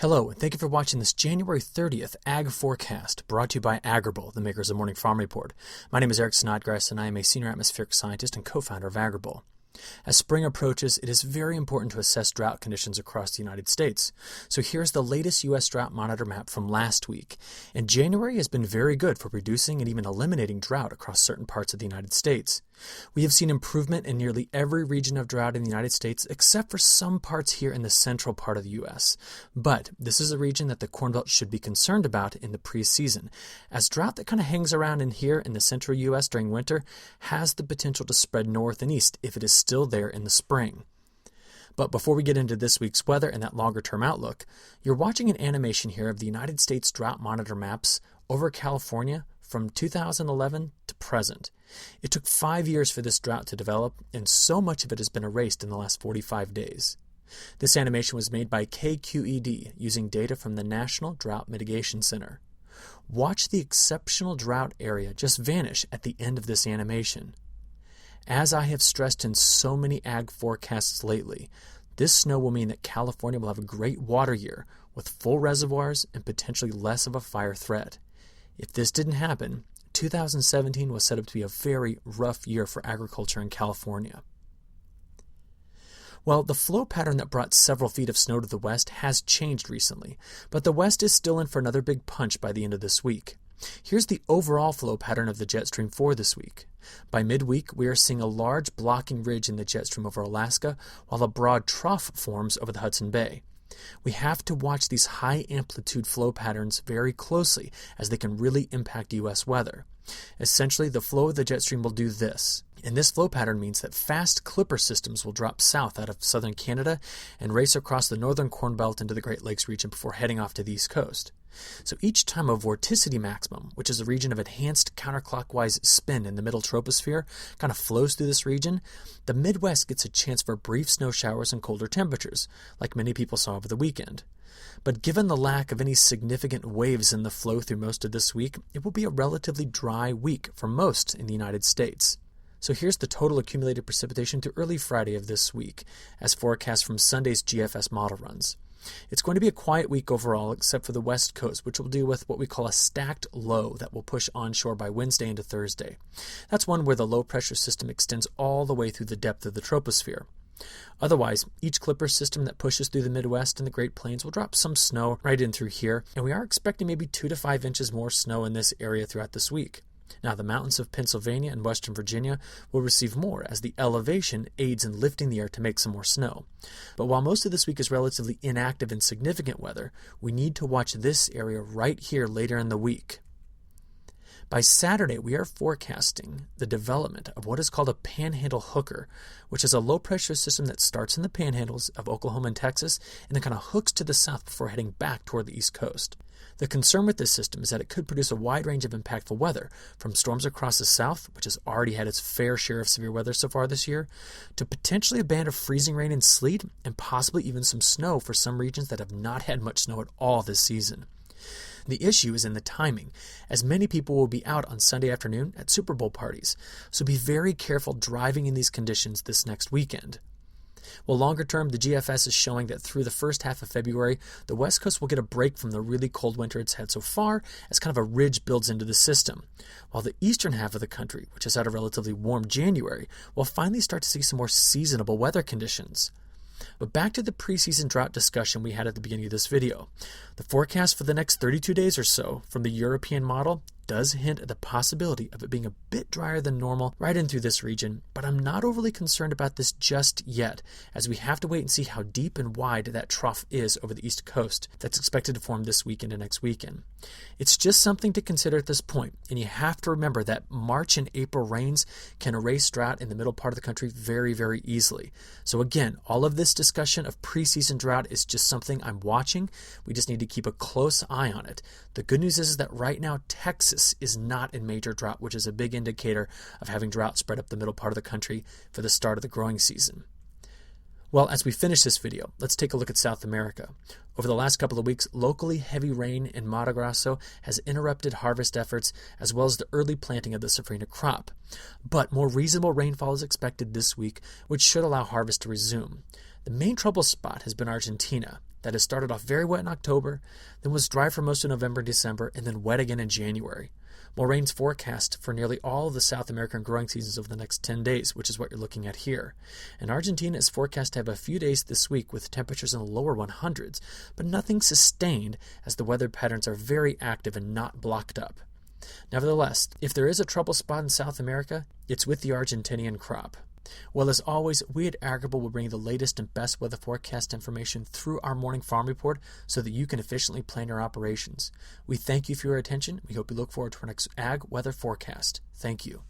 Hello, and thank you for watching this January 30th Ag Forecast, brought to you by Agrible, the makers of Morning Farm Report. My name is Eric Snodgrass, and I am a senior atmospheric scientist and co-founder of Agrible. As spring approaches, it is very important to assess drought conditions across the United States. So here's the latest U.S. drought monitor map from last week. And January has been very good for reducing and even eliminating drought across certain parts of the United States. We have seen improvement in nearly every region of drought in the United States, except for some parts here in the central part of the U.S. But this is a region that the Corn Belt should be concerned about in the preseason, as drought that kind of hangs around in here in the central U.S. during winter has the potential to spread north and east if it is still there in the spring. But before we get into this week's weather and that longer-term outlook, you're watching an animation here of the United States drought monitor maps over California from 2011 to present. It took 5 years for this drought to develop, and so much of it has been erased in the last 45 days. This animation was made by KQED using data from the National Drought Mitigation Center. Watch the exceptional drought area just vanish at the end of this animation. As I have stressed in so many ag forecasts lately, this snow will mean that California will have a great water year with full reservoirs and potentially less of a fire threat. If this didn't happen, 2017 was set up to be a very rough year for agriculture in California. Well, the flow pattern that brought several feet of snow to the west has changed recently, but the west is still in for another big punch by the end of this week. Here's the overall flow pattern of the jet stream for this week. By midweek, we are seeing a large blocking ridge in the jet stream over Alaska, while a broad trough forms over the Hudson Bay. We have to watch these high amplitude flow patterns very closely, as they can really impact U.S. weather. Essentially, the flow of the jet stream will do this. And this flow pattern means that fast clipper systems will drop south out of southern Canada and race across the northern Corn Belt into the Great Lakes region before heading off to the east coast. So each time a vorticity maximum, which is a region of enhanced counterclockwise spin in the middle troposphere, kind of flows through this region, the Midwest gets a chance for brief snow showers and colder temperatures, like many people saw over the weekend. But given the lack of any significant waves in the flow through most of this week, it will be a relatively dry week for most in the United States. So here's the total accumulated precipitation through early Friday of this week, as forecast from Sunday's GFS model runs. It's going to be a quiet week overall, except for the West Coast, which will deal with what we call a stacked low that will push onshore by Wednesday into Thursday. That's one where the low-pressure system extends all the way through the depth of the troposphere. Otherwise, each clipper system that pushes through the Midwest and the Great Plains will drop some snow right in through here, and we are expecting maybe 2 to 5 inches more snow in this area throughout this week. Now, the mountains of Pennsylvania and western Virginia will receive more as the elevation aids in lifting the air to make some more snow. But while most of this week is relatively inactive and significant weather, we need to watch this area right here later in the week. By Saturday, we are forecasting the development of what is called a panhandle hooker, which is a low-pressure system that starts in the panhandles of Oklahoma and Texas and then kind of hooks to the south before heading back toward the east coast. The concern with this system is that it could produce a wide range of impactful weather, from storms across the south, which has already had its fair share of severe weather so far this year, to potentially a band of freezing rain and sleet, and possibly even some snow for some regions that have not had much snow at all this season. The issue is in the timing, as many people will be out on Sunday afternoon at Super Bowl parties, so be very careful driving in these conditions this next weekend. Well, longer term, the GFS is showing that through the first half of February, the West Coast will get a break from the really cold winter it's had so far, as kind of a ridge builds into the system, while the eastern half of the country, which has had a relatively warm January, will finally start to see some more seasonable weather conditions. But back to the preseason drought discussion we had at the beginning of this video. The forecast for the next 32 days or so from the European model does hint at the possibility of it being a bit drier than normal right in through this region, but I'm not overly concerned about this just yet, as we have to wait and see how deep and wide that trough is over the east coast that's expected to form this weekend and next weekend. It's just something to consider at this point, and you have to remember that March and April rains can erase drought in the middle part of the country very, very easily. So again, all of this discussion of preseason drought is just something I'm watching. We just need to keep a close eye on it. The good news is that right now Texas is not in major drought, which is a big indicator of having drought spread up the middle part of the country for the start of the growing season. Well, as we finish this video, let's take a look at South America. Over the last couple of weeks, locally heavy rain in Mato Grosso has interrupted harvest efforts as well as the early planting of the safrinha crop. But more reasonable rainfall is expected this week, which should allow harvest to resume. The main trouble spot has been Argentina. that has started off very wet in October, then was dry for most of November and December, and then wet again in January. More rain's forecast for nearly all of the South American growing seasons over the next 10 days, which is what you're looking at here. And Argentina is forecast to have a few days this week with temperatures in the lower 100s, but nothing sustained as the weather patterns are very active and not blocked up. Nevertheless, if there is a trouble spot in South America, it's with the Argentinian crop. Well, as always, we at Agrible will bring you the latest and best weather forecast information through our morning farm report so that you can efficiently plan your operations. We thank you for your attention. We hope you look forward to our next ag weather forecast. Thank you.